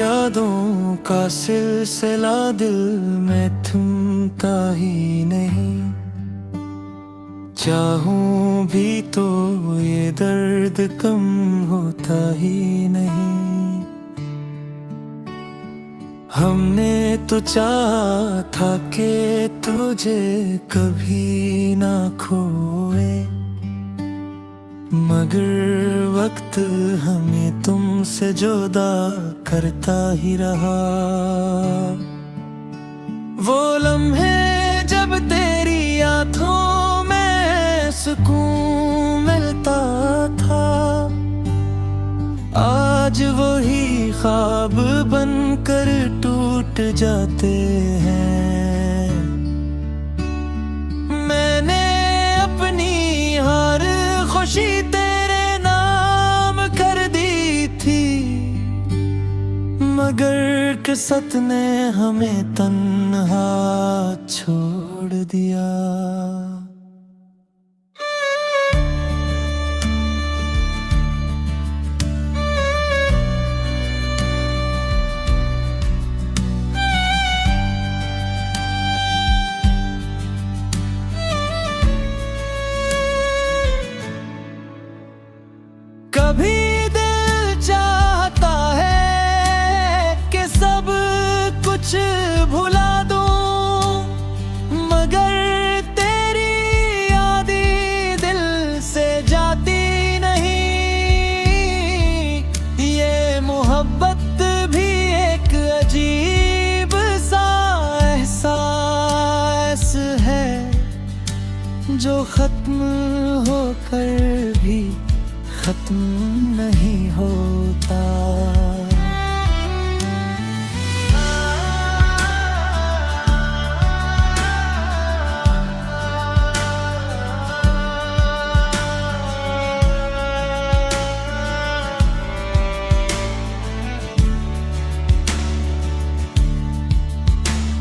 यादों का सिलसिला दिल में थमता ही नहीं। चाहूं भी तो ये दर्द कम होता ही नहीं। हमने तो चाहा था कि तुझे कभी ना खोए, मगर वक्त हमें तुमसे जुदा करता ही रहा। वो लम्हे जब तेरी यादों में सुकून मिलता था, आज वही ख्वाब बनकर टूट जाते हैं। मैंने अपनी हर खुशी तेरे नाम कर दी थी, मगर किस्मत ने हमें तन्हा छोड़ दिया। कभी दिल चाहता है कि सब कुछ भुला दूं, मगर तेरी यादें दिल से जाती नहीं। ये मोहब्बत भी एक अजीब सा एहसास है, जो खत्म होकर भी खत्म नहीं होता।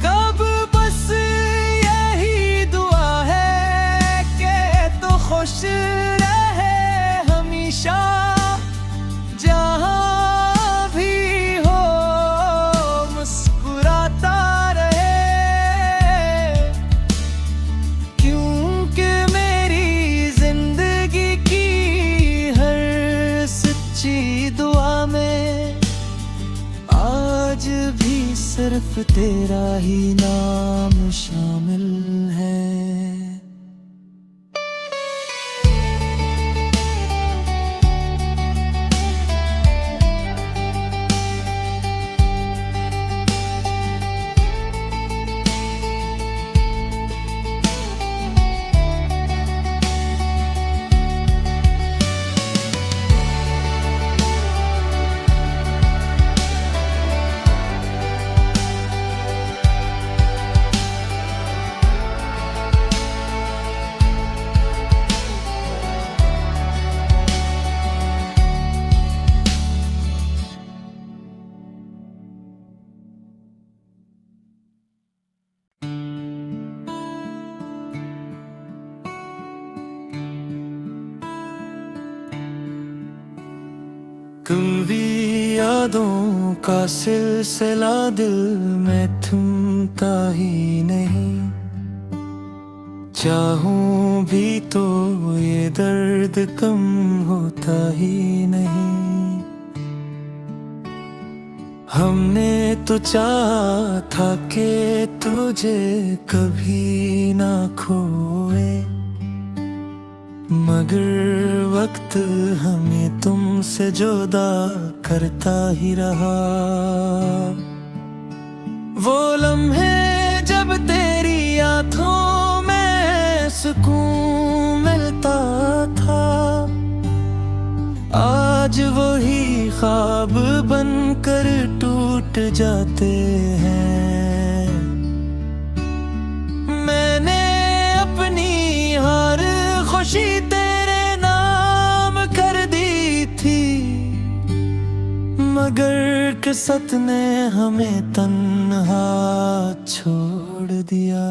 कब बस यही दुआ है कि तो खुश जहाँ भी हो मुस्कुराता रहे, क्योंकि मेरी जिंदगी की हर सच्ची दुआ में आज भी सिर्फ तेरा ही नाम शामिल है। कभी यादों का सिलसिला दिल में थमता ही नहीं। चाहूं भी तो ये दर्द कम होता ही नहीं। हमने तो चाहा था कि तुझे कभी ना खोए, मगर वक्त हमें तुमसे जुदा करता ही रहा। वो लम्हे जब तेरी यादों में सुकून मिलता था, आज वही ख्वाब बनकर टूट जाते हैं। मैंने अपनी हर खुशी तेरे नाम कर दी थी, मगर किस्मत ने हमें तन्हा छोड़ दिया।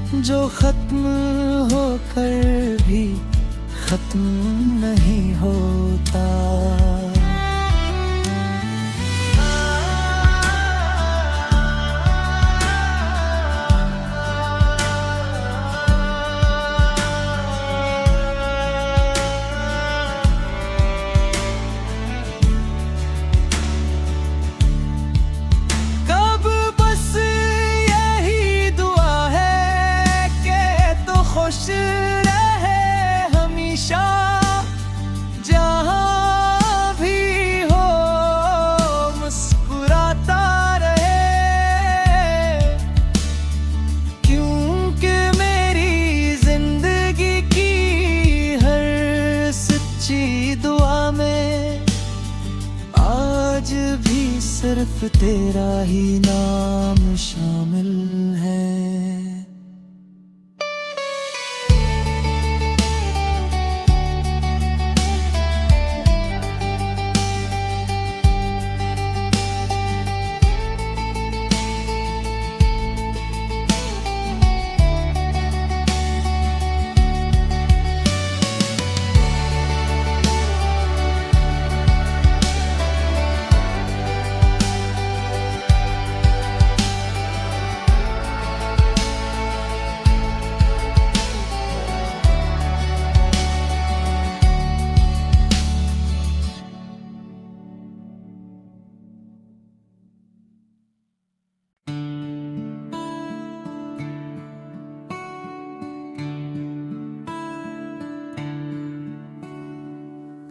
जो खत्म होकर भी खत्म नहीं होता। खुश रहे हमेशा जहाँ भी हो, मुस्कुराता रहे, क्योंकि मेरी जिंदगी की हर सच्ची दुआ में आज भी सिर्फ तेरा ही नाम शामिल है।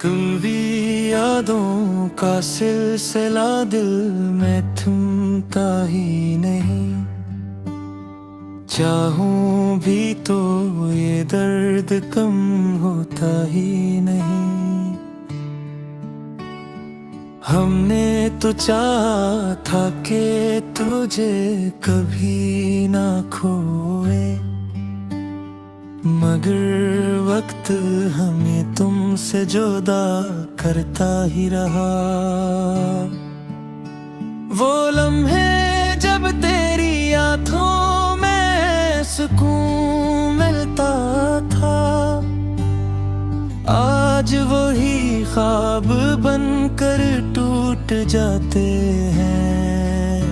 कभी यादों का सिलसिला दिल में थमता ही नहीं, चाहूं भी तो ये दर्द कम होता ही नहीं। हमने तो चाहा था कि तुझे कभी ना खोए, मगर वक्त हमें तुमसे जुदा करता ही रहा। वो लम्हे जब तेरी यादों में सुकून मिलता था, आज वही ख्वाब बनकर टूट जाते हैं।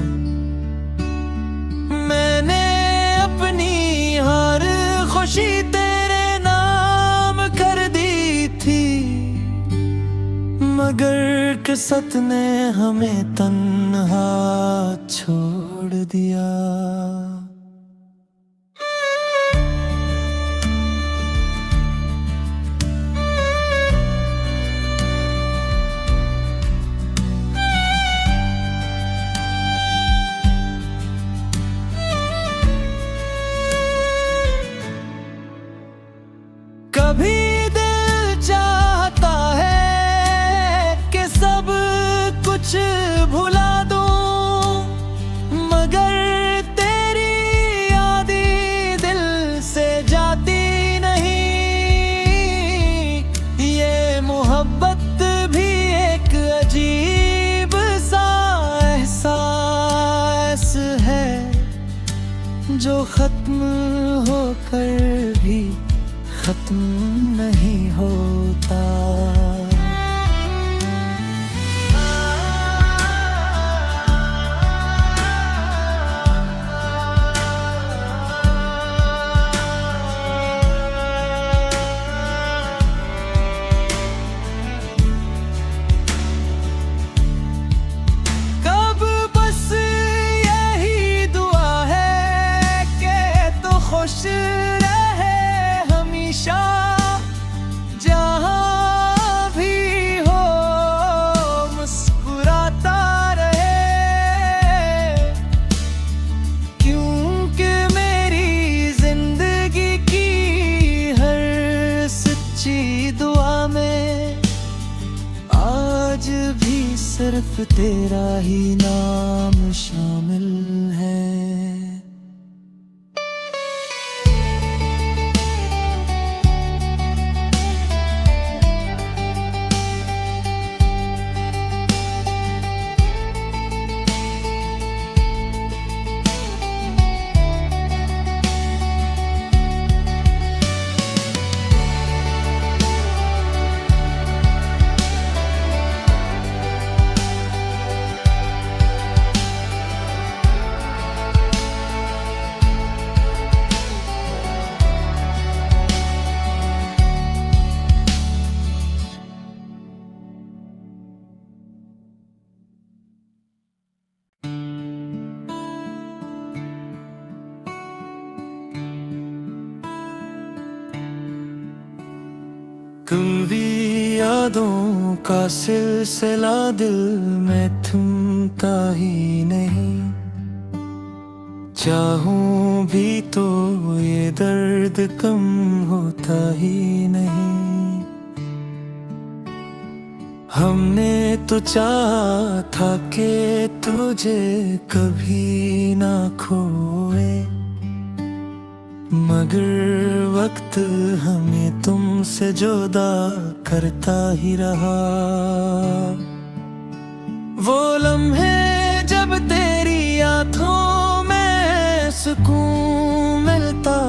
मैंने अपनी हर खुशी तेरे नाम कर दी थी, मगर किस्मत ने हमें तन्हा छोड़ दिया। कभी दिल चाहता है कि सब कुछ भुला दूं, मगर तेरी यादें दिल से जाती नहीं। ये मोहब्बत भी एक अजीब सा एहसास है, जो खत्म होकर भी खत्म नहीं होता। कब बस यही दुआ है कि तो खुश रहे हमेशा जहाँ भी हो, मुस्कुराता रहे, क्योंकि मेरी जिंदगी की हर सच्ची दुआ में आज भी सिर्फ तेरा ही नाम शामिल है। कभी यादों का सिलसिला दिल में थमता ही नहीं। चाहूं भी तो ये दर्द कम होता ही नहीं। हमने तो चाहा था कि तुझे कभी ना खोए, मगर वक्त हमें तुमसे जुदा करता ही रहा। वो लम्हे जब तेरी यादों में सुकून मिलता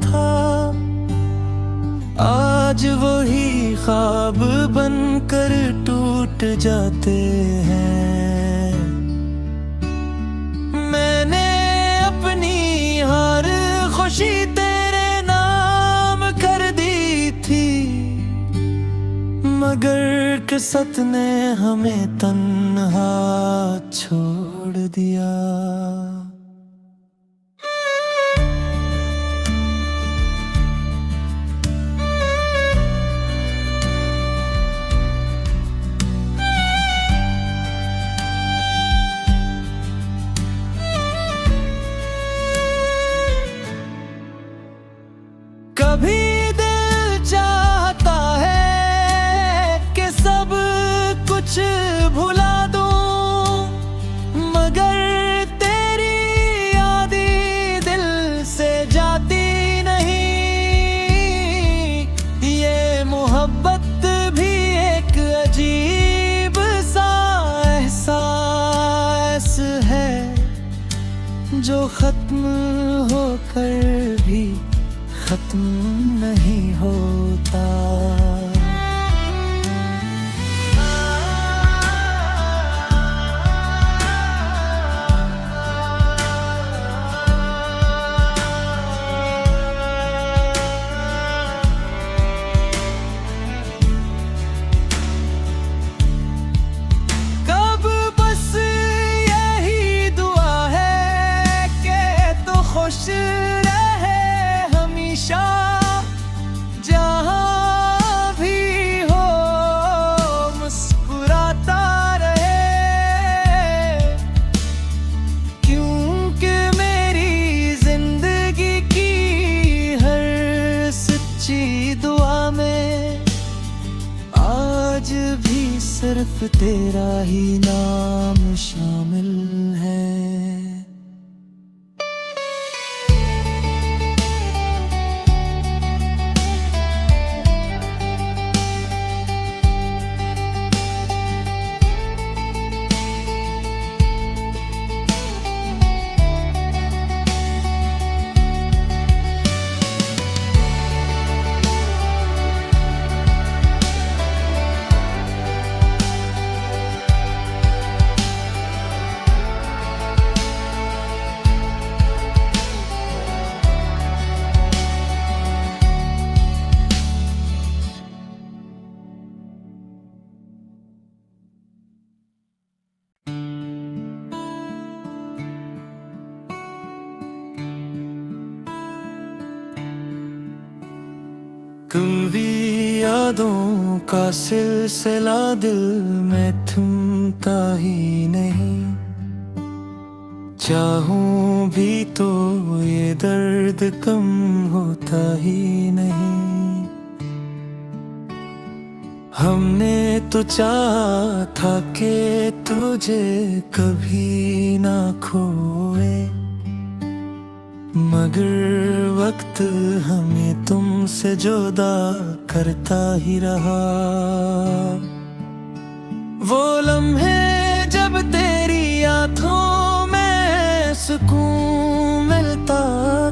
था, आज वही ख्वाब बनकर टूट जाते हैं। मैंने अपनी हर खुशी तेरे नाम कर दी थी, मगर किस्मत ने हमें तन्हा छोड़ दिया। कभी दिल चाहता है कि सब कुछ भुला दूं, मगर तेरी यादें दिल से जाती नहीं। ये मोहब्बत भी एक अजीब सा एहसास है, जो खत्म होकर भी खत्म नहीं होता। कब बस यही दुआ है कि तू खुश रहे हमेशा, जहाँ भी हो मुस्कुराता रहे। क्योंकि मेरी जिंदगी की हर सच्ची दुआ में आज भी सिर्फ तेरा ही नाम शामिल है। कभी यादों का सिलसिला दिल में थमता ही नहीं। चाहूं भी तो ये दर्द कम होता ही नहीं। हमने तो चाहा था कि तुझे कभी ना खोए, मगर वक्त हमें तुमसे जुदा करता ही रहा। वो लम्हे जब तेरी यादों में सुकून मिलता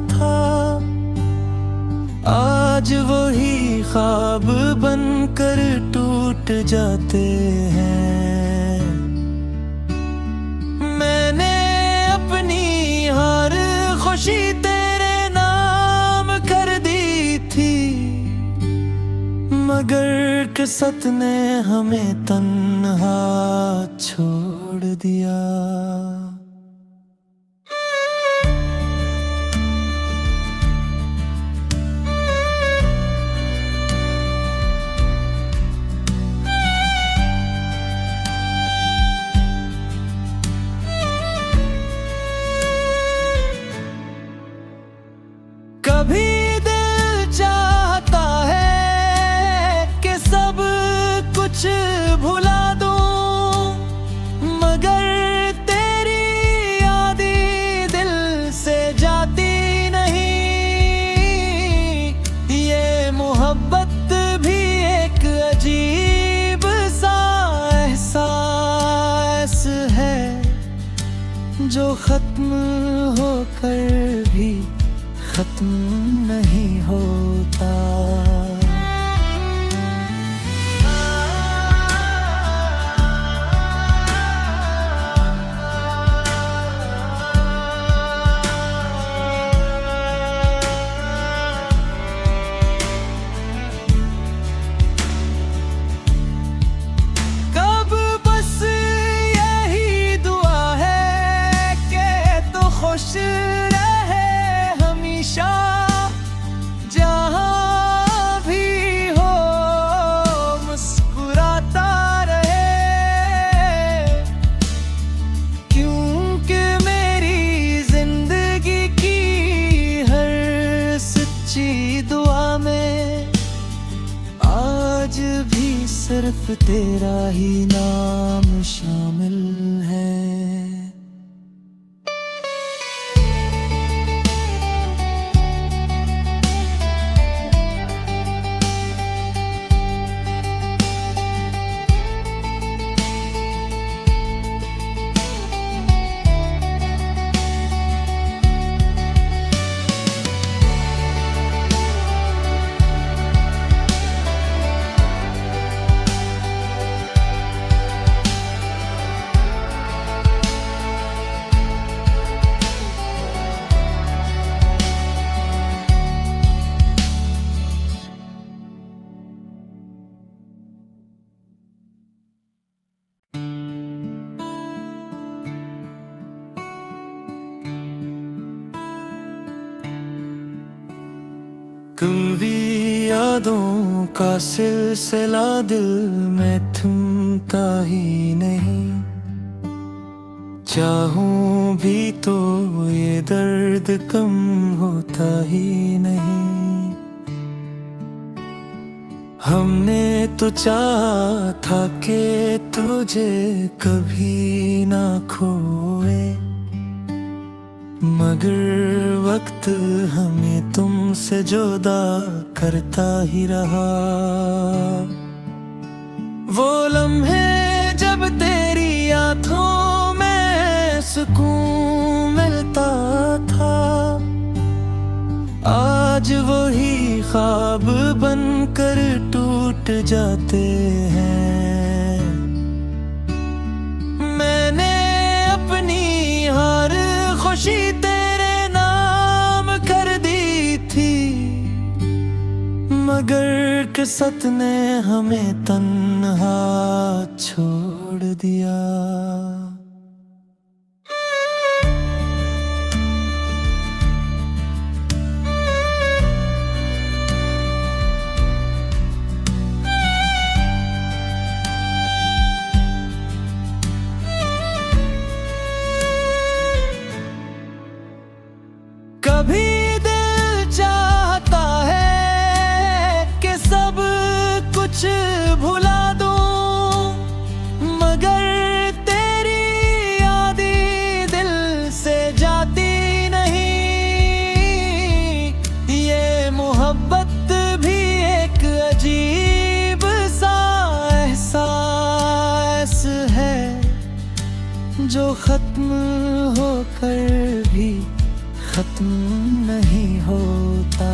था, आज वही ख्वाब बनकर टूट जाते हैं। मैंने अपनी हर खुशी तेरे नाम कर दी थी, मगर किस्मत ने हमें तन्हा छोड़ दिया। खत्म होकर भी खत्म नहीं होता। कब बस यही दुआ है कि तो खुश रहे हमेशा, जहाँ भी हो मुस्कुराता रहे। क्योंकि मेरी जिंदगी की हर सच्ची दुआ में आज भी सिर्फ तेरा ही नाम शामिल है। कभी यादों का सिलसिला दिल में थमता ही नहीं। चाहूं भी तो ये दर्द कम होता ही नहीं। हमने तो चाहा था कि तुझे कभी ना खोए, मगर वक्त हमें तुमसे जुदा करता ही रहा। वो लम्हे जब तेरी यादों में सुकून मिलता था, आज वही ख्वाब बनकर टूट जाते हैं। मैंने अपनी हर खुशी तेरे नाम कर दी थी, मगर किस्मत ने हमें तन्हा छोड़ दिया। कभी दिल चाहता है कि सब कुछ भुला दूं, मगर तेरी यादें दिल से जाती नहीं। ये मोहब्बत भी एक अजीब सा एहसास है, जो खत्म होकर भी खत्म नहीं होता।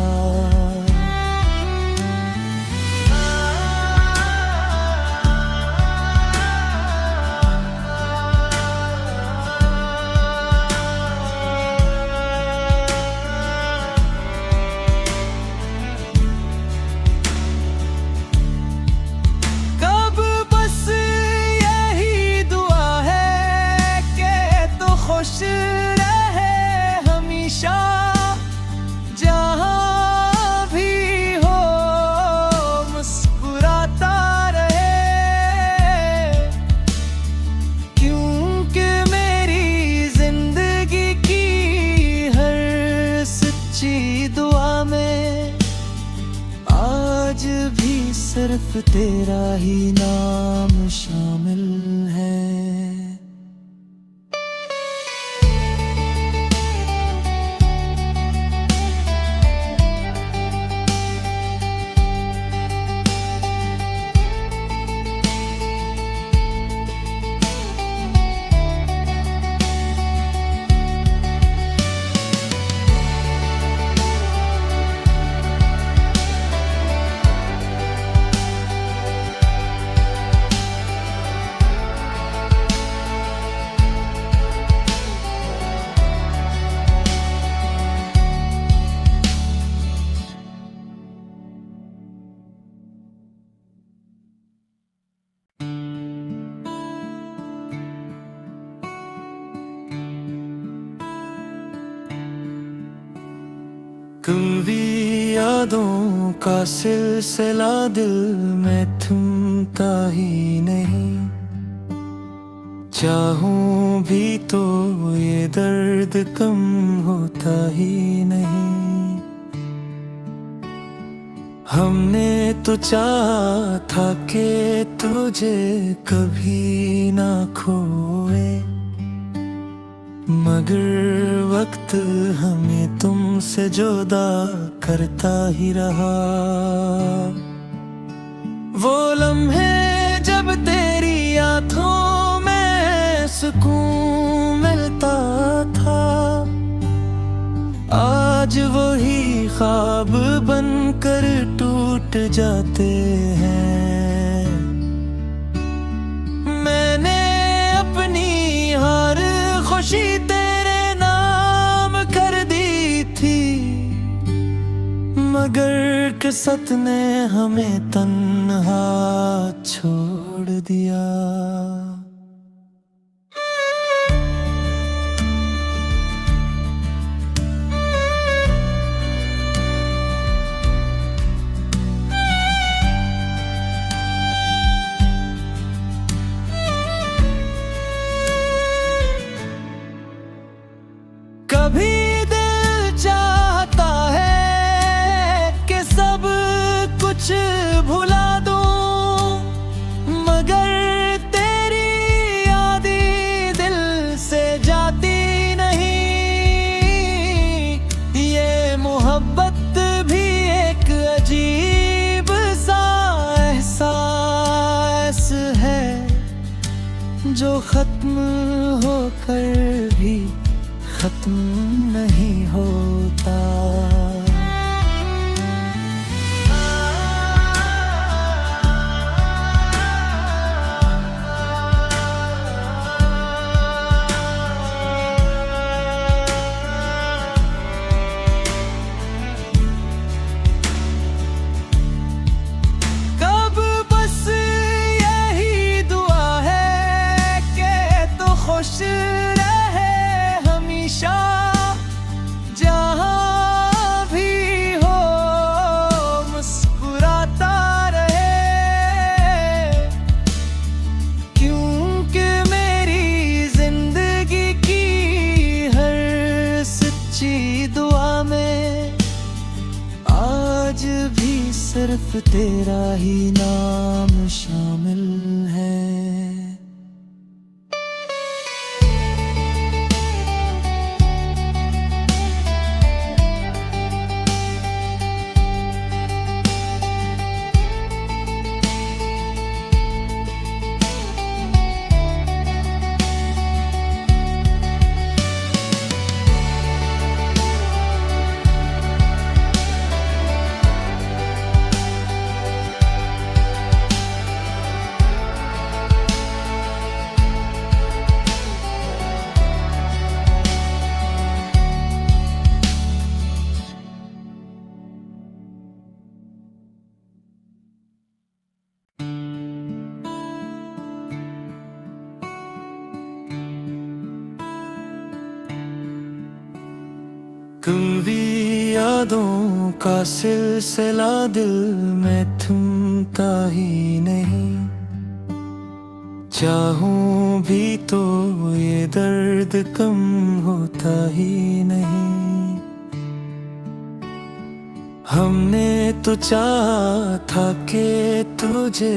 कब बस यही दुआ है कि तो खुश रहे हमेशा, जहाँ भी हो मुस्कुराता रहे। क्योंकि मेरी जिंदगी की हर सच्ची दुआ में आज भी सिर्फ तेरा ही नाम शामिल है। यादों का सिलसिला दिल में थमता ही नहीं। चाहूं भी तो ये दर्द कम होता ही नहीं। हमने तो चाहा था कि तुझे कभी ना खोए, मगर वक्त हमें तुमसे जुदा करता ही रहा। वो लम्हे जब तेरी यादों में सुकून मिलता था, आज वही ख्वाब बनकर टूट जाते हैं। मैंने अपनी हर खुशी तेरे नाम कर दी थी, मगर किस्मत ने हमें तन्हा छोड़ दिया। कभी दिल चाहता है कि सब कुछ भुला दूं, मगर तेरी यादें दिल से जाती नहीं। ये मोहब्बत भी एक अजीब सा एहसास है, जो खत्म होकर भी खत्म नहीं होता। कब बस यही दुआ है कि तू खुश रहे हमेशा, जहाँ भी हो मुस्कुराता रहे। क्योंकि मेरी जिंदगी की हर सच्ची दुआ में आज भी सिर्फ तेरा ही नाम शामिल है। कभी यादों का सिलसिला दिल में थमता ही नहीं। चाहूं भी तो ये दर्द कम होता ही नहीं। हमने तो चाहा था कि तुझे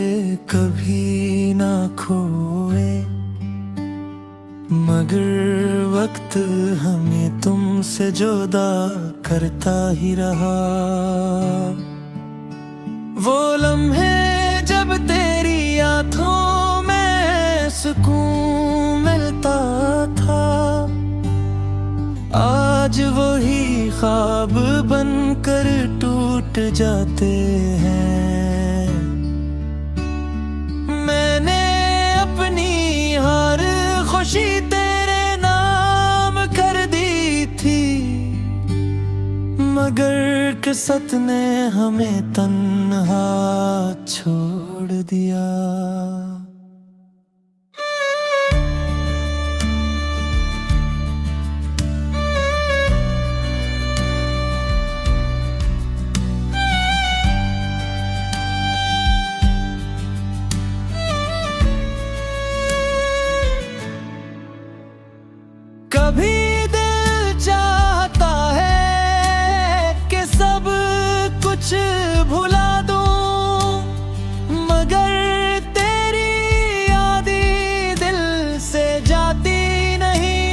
कभी ना खोए, मगर वक्त हमें तुमसे जुदा करता ही रहा। वो लम्हे जब तेरी यादों में सुकून मिलता था, आज वही ख्वाब बनकर टूट जाते हैं। मैंने अपनी हर खुशी तेरे नाम कर दी थी, मगर किस्मत ने हमें तन्हा छोड़ दिया। कुछ भुला दूं, मगर तेरी यादें दिल से जाती नहीं।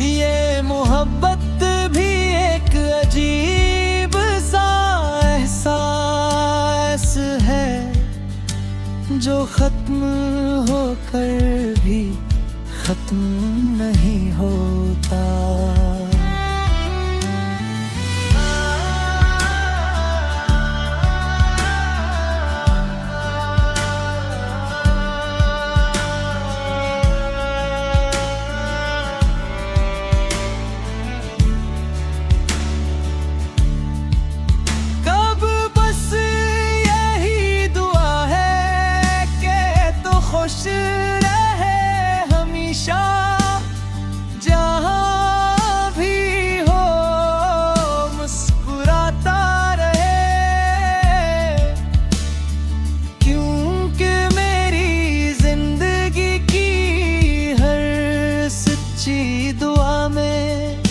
ये मोहब्बत भी एक अजीब सा एहसास है, जो खत्म होकर भी खत्म नहीं होता। कब बस यही दुआ है कि तो खुश रहे हमेशा, जहाँ भी हो मुस्कुराता रहे। क्योंकि मेरी जिंदगी की हर सच्ची दुआ में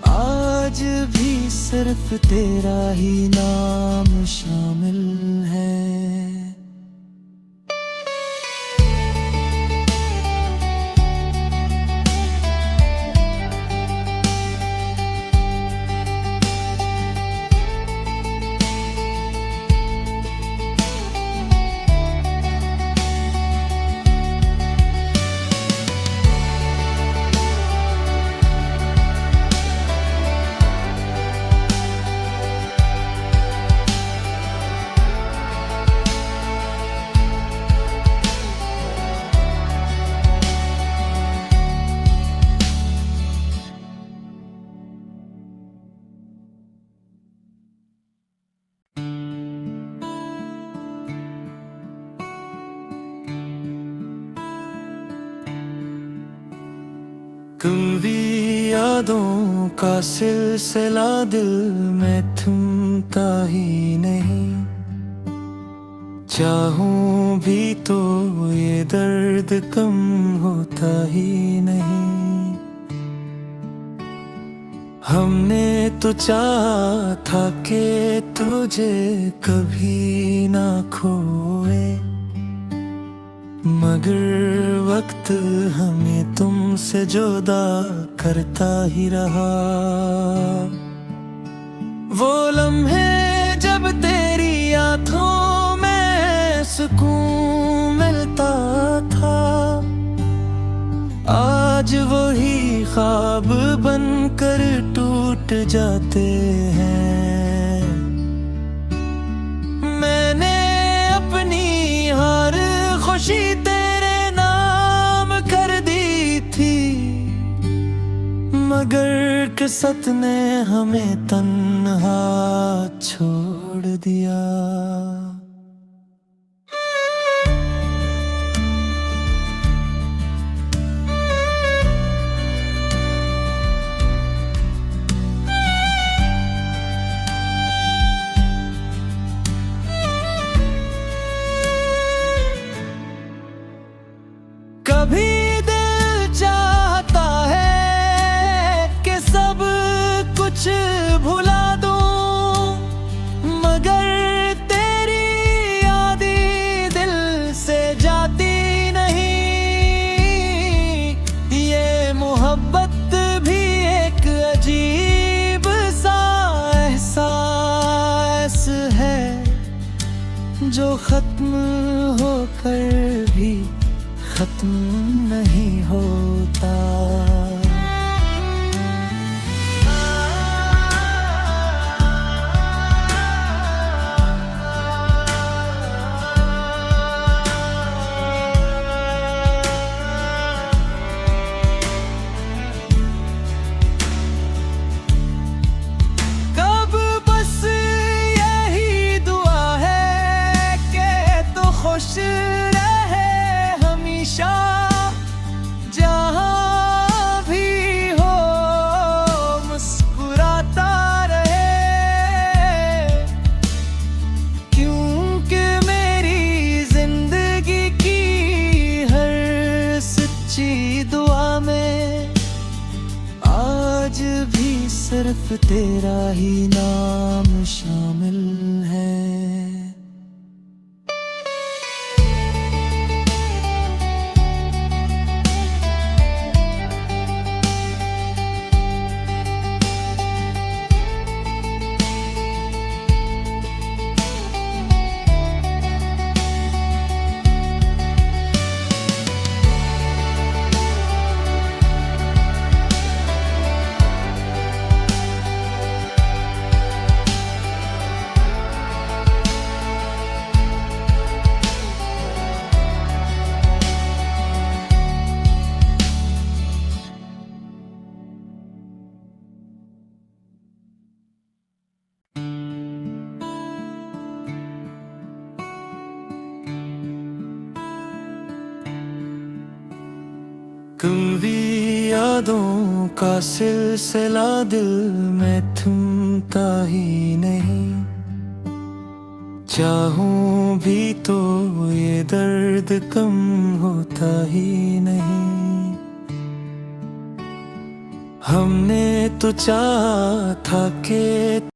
आज भी सिर्फ तेरा ही नाम शामिल है। कभी यादों का सिलसिला दिल में थमता ही नहीं। चाहूं भी तो ये दर्द कम होता ही नहीं। हमने तो चाहा था कि तुझे कभी ना खोए, मगर वक्त हमें तुमसे जुदा करता ही रहा। वो लम्हे जब तेरी आँखों में सुकून मिलता था, आज वही ख्वाब बनकर टूट जाते हैं। मैंने अपनी हर खुशी तेरे नाम कर दी थी, मगर किस्मत ने हमें तन्हा छोड़ दिया। कभी दिल चाहता है कि सब कुछ भुला दूं, मगर तेरी यादें दिल से जाती नहीं। ये मोहब्बत भी एक अजीब सा एहसास है, जो खत्म होकर भी खत्म नहीं होता। कब बस यही दुआ है कि तो खुश रहे हमेशा, जहाँ नाम शामिल है। कभी यादों का सिलसिला दिल में थमता ही नहीं, चाहूं भी तो ये दर्द कम होता ही नहीं। हमने तो चाहा था कि